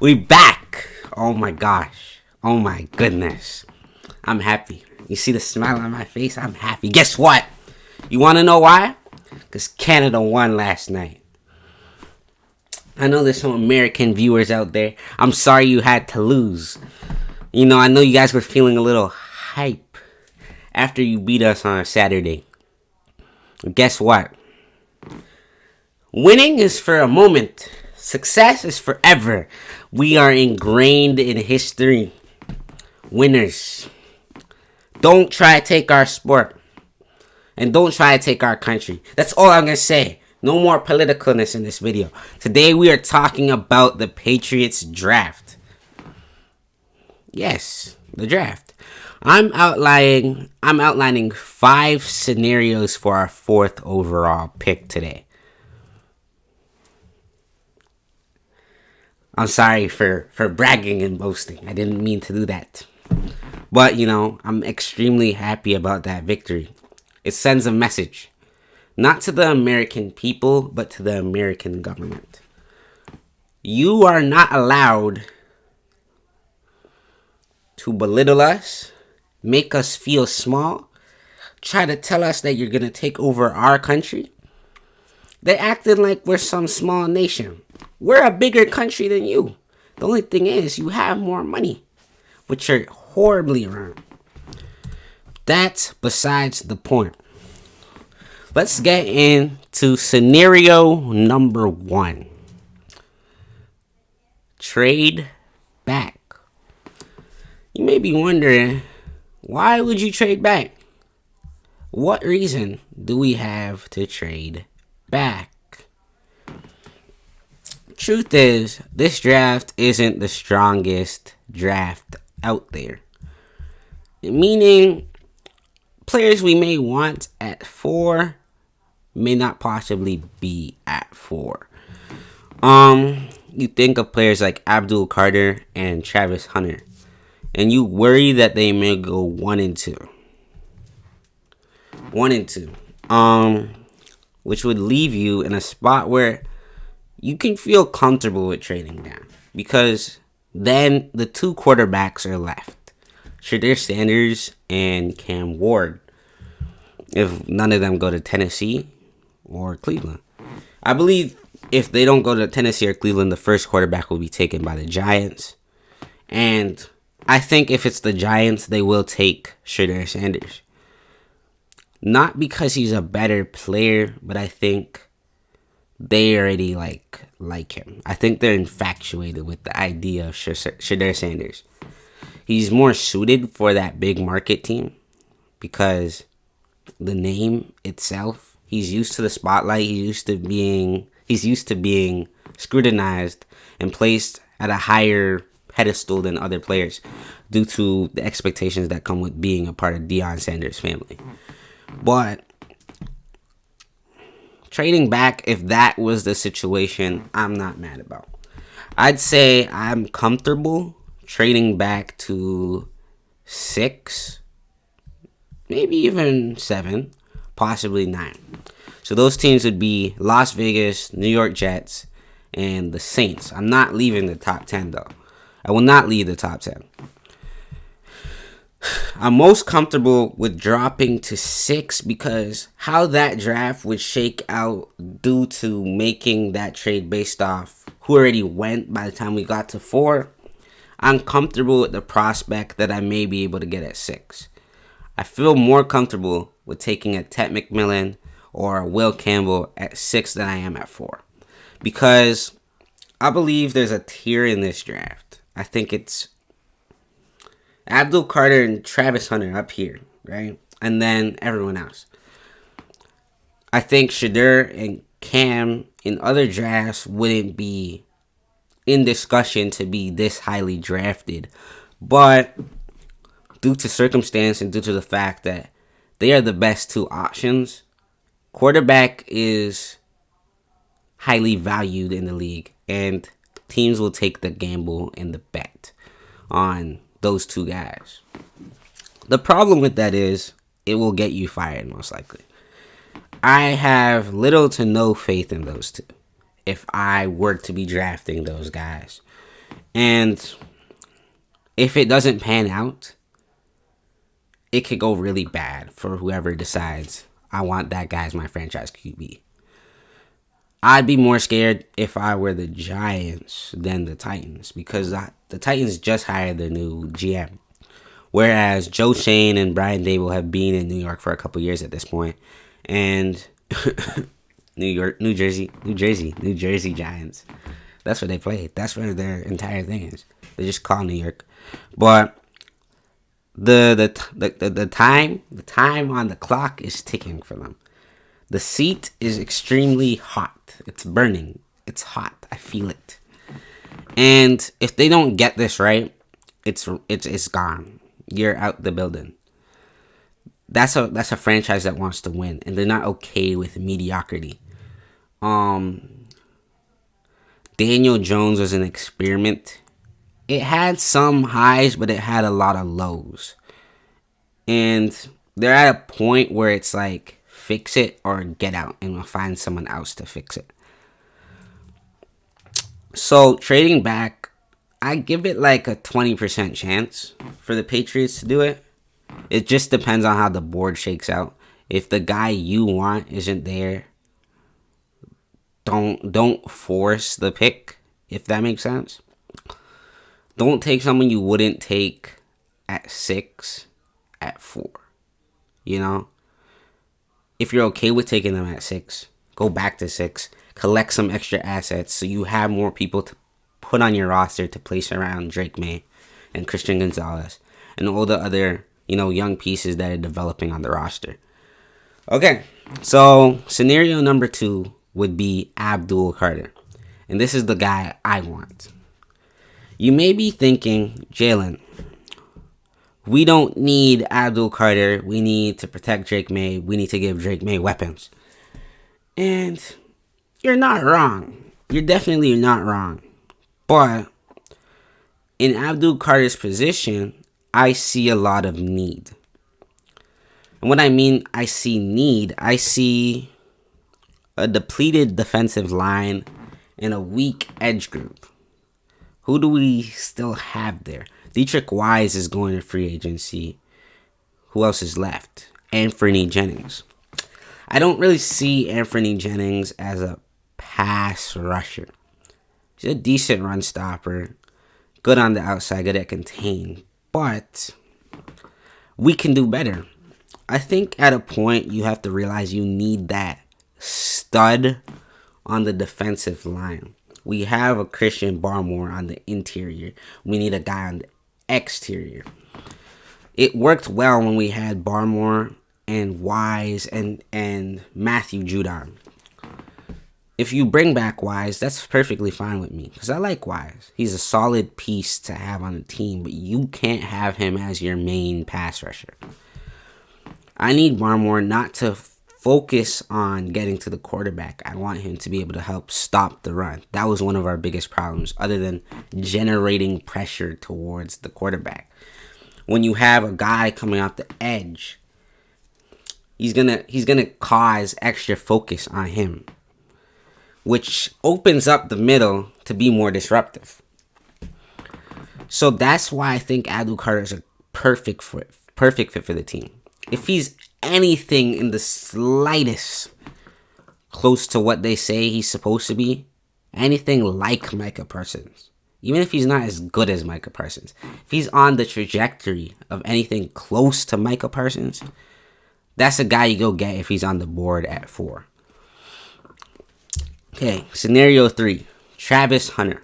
We back. Oh my gosh. Oh my goodness. I'm happy. You see the smile on my face? I'm happy. Guess what? You want to know why? Because Canada won last night. I know there's some American viewers out there. I'm sorry you had to lose. I know you guys were feeling a little hype after you beat us on a Saturday. Guess what? Winning is for a moment. Success is forever. We are ingrained in history. Winners. Don't try to take our sport. And don't try to take our country. That's all I'm going to say. No more politicalness in this video. Today we are talking about the Patriots draft. Yes, the draft. I'm outlining 5 scenarios for our 4th overall pick today. I'm sorry for bragging and boasting. I didn't mean to do that. But, I'm extremely happy about that victory. It sends a message. Not to the American people, but to the American government. You are not allowed to belittle us, make us feel small, try to tell us that you're going to take over our country. They're acting like we're some small nation. We're a bigger country than you. The only thing is, you have more money, which you're horribly wrong. That's besides the point. Let's get into scenario number 1. Trade back. You may be wondering, why would you trade back? What reason do we have to trade back? Truth is, this draft isn't the strongest draft out there. Meaning, players we may want at 4 may not possibly be at 4. You think of players like Abdul Carter and Travis Hunter, and you worry that they may go 1 and 2. 1 and 2. Which would leave you in a spot where you can feel comfortable with trading down. Because then the 2 quarterbacks are left. Shedeur Sanders and Cam Ward. If none of them go to Tennessee or Cleveland. I believe if they don't go to Tennessee or Cleveland, the first quarterback will be taken by the Giants. And I think if it's the Giants, they will take Shedeur Sanders. Not because he's a better player, but I think they already like him. I think they're infatuated with the idea of Shedeur Sanders. He's more suited for that big market team because the name itself, he's used to the spotlight. He's used to being scrutinized and placed at a higher pedestal than other players due to the expectations that come with being a part of Deion Sanders' family. But trading back, if that was the situation, I'm not mad about. I'd say I'm comfortable trading back to 6, maybe even 7, possibly 9. So those teams would be Las Vegas, New York Jets, and the Saints. I'm not leaving the top 10 though. I will not leave the top 10. I'm most comfortable with dropping to 6 because how that draft would shake out due to making that trade based off who already went by the time we got to 4. I'm comfortable with the prospect that I may be able to get at 6. I feel more comfortable with taking a Ted McMillan or a Will Campbell at 6 than I am at 4. Because I believe there's a tier in this draft. I think it's Abdul Carter and Travis Hunter up here, right? And then everyone else. I think Shedeur and Cam in other drafts wouldn't be in discussion to be this highly drafted. But due to circumstance and due to the fact that they are the best 2 options, quarterback is highly valued in the league. And teams will take the gamble and the bet on those 2 guys. The problem with that is it will get you fired most likely. I have little to no faith in those 2 if I were to be drafting those guys. And if it doesn't pan out, it could go really bad for whoever decides, I want that guy as my franchise QB. I'd be more scared if I were the Giants than the Titans, because the Titans just hired their new GM. Whereas Joe Shane and Brian Dable have been in New York for a couple years at this point. And New Jersey Giants. That's where they play. That's where their entire thing is. They just call New York. But the time on the clock is ticking for them. The seat is extremely hot. It's burning. It's hot. I feel it. And if they don't get this right, it's gone. You're out the building. That's a franchise that wants to win, and they're not okay with mediocrity. Daniel Jones was an experiment. It had some highs, but it had a lot of lows. And they're at a point where it's like, fix it or get out, and we'll find someone else to fix it. So trading back, I give it like a 20% chance for the Patriots to do it. It just depends on how the board shakes out. If the guy you want isn't there, don't force the pick, if that makes sense. Don't take someone you wouldn't take at 6, at 4. You know? If you're okay with taking them at 6, go back to 6. Collect some extra assets so you have more people to put on your roster to place around Drake May and Christian Gonzalez and all the other, young pieces that are developing on the roster. Okay, so scenario number 2 would be Abdul Carter. And this is the guy I want. You may be thinking, Jalen, we don't need Abdul Carter. We need to protect Drake May. We need to give Drake May weapons. And you're not wrong. You're definitely not wrong. But in Abdul Carter's position, I see a lot of need. And what I mean, I see need, I see a depleted defensive line and a weak edge group. Who do we still have there? Dietrich Wise is going to free agency. Who else is left? Anthony Jennings. I don't really see Anthony Jennings as a pass rusher. He's a decent run stopper. Good on the outside, good at contain. But we can do better. I think at a point you have to realize you need that stud on the defensive line. We have a Christian Barmore on the interior. We need a guy on the exterior. It worked well when we had Barmore and Wise and Matthew Judon. If you bring back Wise, that's perfectly fine with me, because I like Wise. He's a solid piece to have on the team, but you can't have him as your main pass rusher. I need Barmore not to focus on getting to the quarterback. I want him to be able to help stop the run. That was one of our biggest problems, other than generating pressure towards the quarterback. When you have a guy coming off the edge, he's gonna cause extra focus on him, which opens up the middle to be more disruptive. So that's why I think Abdul Carter is a perfect fit for the team. If he's anything in the slightest close to what they say he's supposed to be, anything like Micah Parsons, even if he's not as good as Micah Parsons, if he's on the trajectory of anything close to Micah Parsons, that's a guy you go get if he's on the board at 4. Okay, scenario 3, Travis Hunter.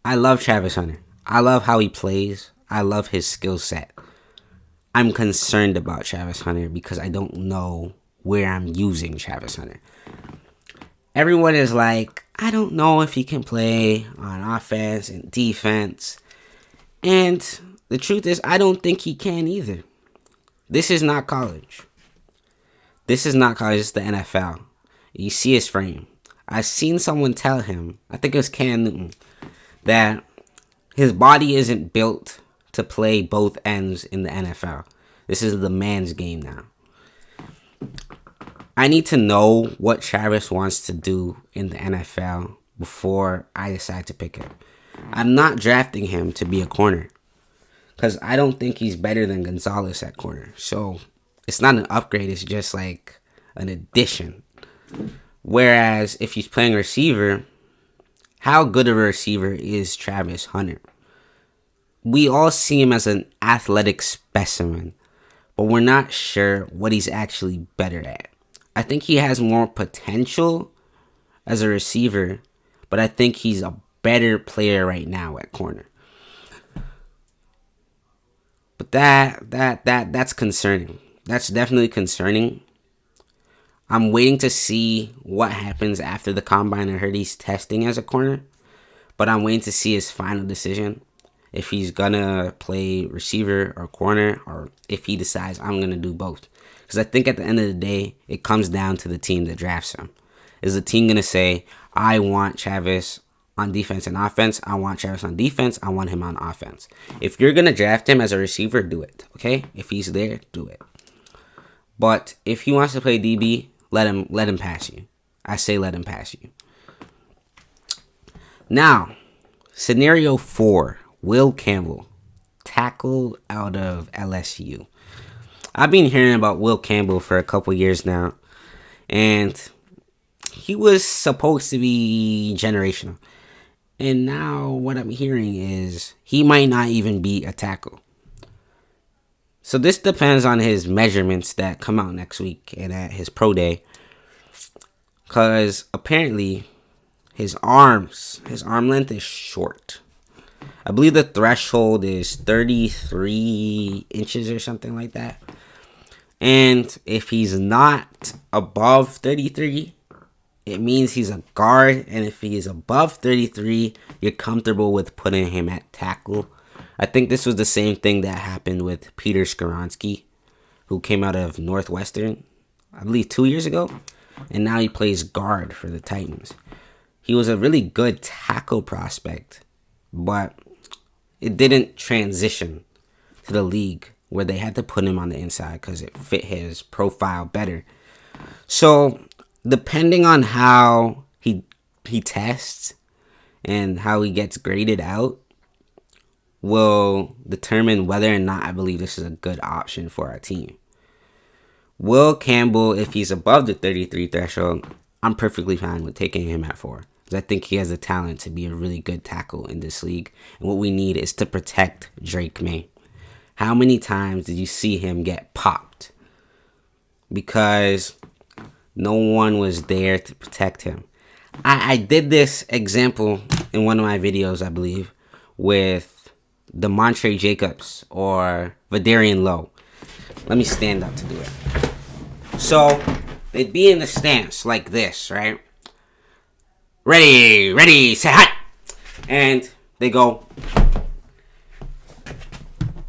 I love Travis Hunter. I love how he plays. I love his skill set. I'm concerned about Travis Hunter because I don't know where I'm using Travis Hunter. Everyone is like, I don't know if he can play on offense and defense. And the truth is, I don't think he can either. This is not college. This is the NFL. You see his frame. I've seen someone tell him, I think it was Cam Newton, that his body isn't built to play both ends in the NFL. This is the man's game now. I need to know what Travis wants to do in the NFL before I decide to pick him. I'm not drafting him to be a corner because I don't think he's better than Gonzalez at corner. So it's not an upgrade, it's just like an addition. Whereas if he's playing receiver, how good of a receiver is Travis Hunter? We all see him as an athletic specimen, but we're not sure what he's actually better at. I think he has more potential as a receiver, but I think he's a better player right now at corner. But that's concerning. That's definitely concerning. I'm waiting to see what happens after the combine. I heard he's testing as a corner, but I'm waiting to see his final decision. If he's gonna play receiver or corner, or if he decides I'm gonna do both. Because I think at the end of the day, it comes down to the team that drafts him. Is the team gonna say, I want Travis on defense and offense, I want Travis on defense, I want him on offense. If you're gonna draft him as a receiver, do it. Okay? If he's there, do it. But if he wants to play DB, let him pass you. I say let him pass you. Now, scenario 4. Will Campbell, tackle out of LSU. I've been hearing about Will Campbell for a couple years now, and he was supposed to be generational. And now what I'm hearing is he might not even be a tackle. So this depends on his measurements that come out next week and at his pro day. Because apparently his arm length is short. I believe the threshold is 33 inches or something like that. And if he's not above 33, it means he's a guard. And if he is above 33, you're comfortable with putting him at tackle. I think this was the same thing that happened with Peter Skoronski, who came out of Northwestern, I believe 2 years ago. And now he plays guard for the Titans. He was a really good tackle prospect, but it didn't transition to the league where they had to put him on the inside because it fit his profile better. So depending on how he tests and how he gets graded out will determine whether or not I believe this is a good option for our team. Will Campbell, if he's above the 33 threshold, I'm perfectly fine with taking him at 4. I think he has the talent to be a really good tackle in this league. And what we need is to protect Drake May. How many times did you see him get popped? Because no one was there to protect him. I did this example in one of my videos, I believe, with DeMontre Jacobs or Vidarian Lowe. Let me stand up to do it. So, they'd be in the stance like this, right? Ready, say hi. And they go.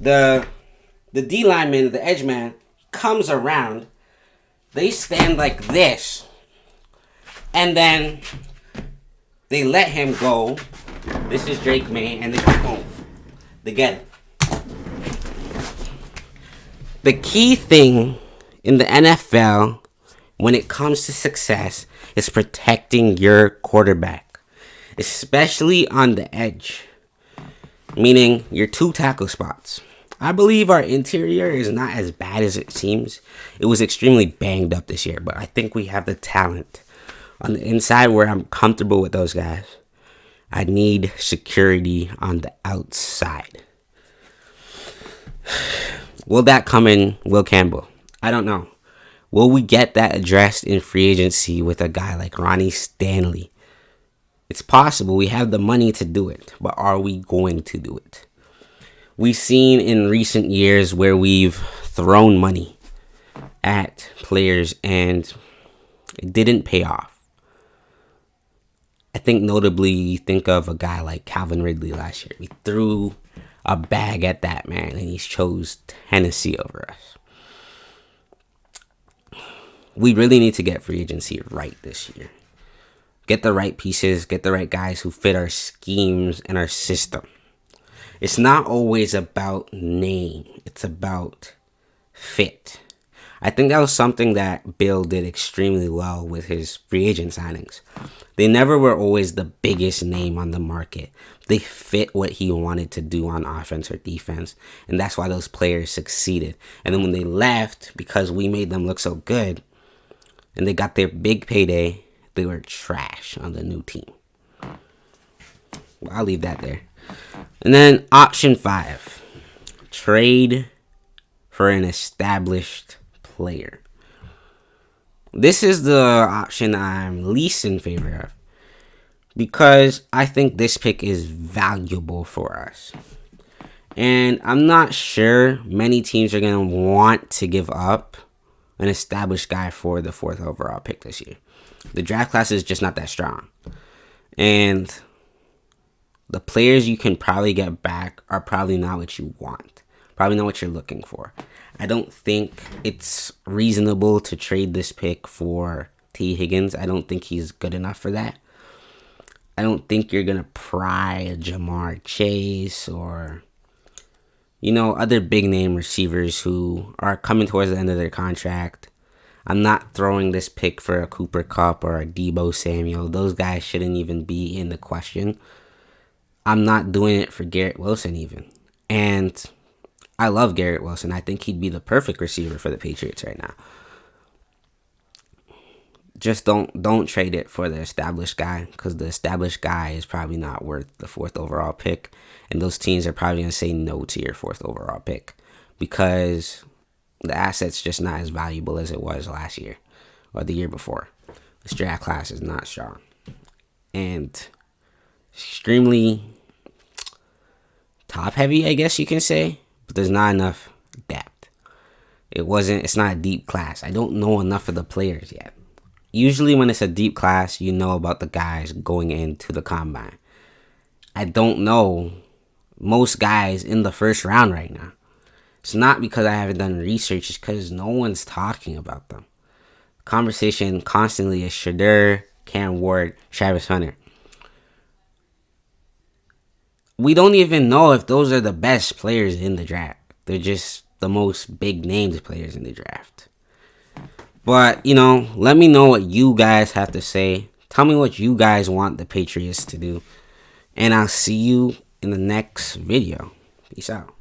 The D lineman, the edge man, comes around. They stand like this. And then they let him go. This is Drake May, and they go boom. They get it. The key thing in the NFL when it comes to success is protecting your quarterback, especially on the edge, meaning your 2 tackle spots. I believe our interior is not as bad as it seems. It was extremely banged up this year, but I think we have the talent on the inside where I'm comfortable with those guys. I need security on the outside. Will that come in Will Campbell? I don't know. Will we get that addressed in free agency with a guy like Ronnie Stanley? It's possible. We have the money to do it, but are we going to do it? We've seen in recent years where we've thrown money at players and it didn't pay off. I think notably, you think of a guy like Calvin Ridley last year. We threw a bag at that man and he chose Tennessee over us. We really need to get free agency right this year. Get the right pieces, get the right guys who fit our schemes and our system. It's not always about name. It's about fit. I think that was something that Bill did extremely well with his free agent signings. They never were always the biggest name on the market. They fit what he wanted to do on offense or defense, and that's why those players succeeded. And then when they left, because we made them look so good, and they got their big payday, they were trash on the new team. Well, I'll leave that there. And then option 5, trade for an established player. This is the option I'm least in favor of, because I think this pick is valuable for us. And I'm not sure many teams are going to want to give up an established guy for the 4th overall pick this year. The draft class is just not that strong. And the players you can probably get back are probably not what you want. Probably not what you're looking for. I don't think it's reasonable to trade this pick for T. Higgins. I don't think he's good enough for that. I don't think you're going to pry a Jamar Chase or, other big name receivers who are coming towards the end of their contract. I'm not throwing this pick for a Cooper Kupp or a Deebo Samuel. Those guys shouldn't even be in the question. I'm not doing it for Garrett Wilson even. And I love Garrett Wilson. I think he'd be the perfect receiver for the Patriots right now. Just don't trade it for the established guy, because the established guy is probably not worth the 4th overall pick. And those teams are probably going to say no to your 4th overall pick, because the asset's just not as valuable as it was last year or the year before. This draft class is not strong and extremely top heavy, I guess you can say, but there's not enough depth. It's not a deep class. I don't know enough of the players yet. Usually when it's a deep class, you know about the guys going into the combine. I don't know most guys in the 1st round right now. It's not because I haven't done research, it's because no one's talking about them. Conversation constantly is Shadur, Cam Ward, Travis Hunter. We don't even know if those are the best players in the draft. They're just the most big named players in the draft. But, let me know what you guys have to say. Tell me what you guys want the Patriots to do. And I'll see you in the next video. Peace out.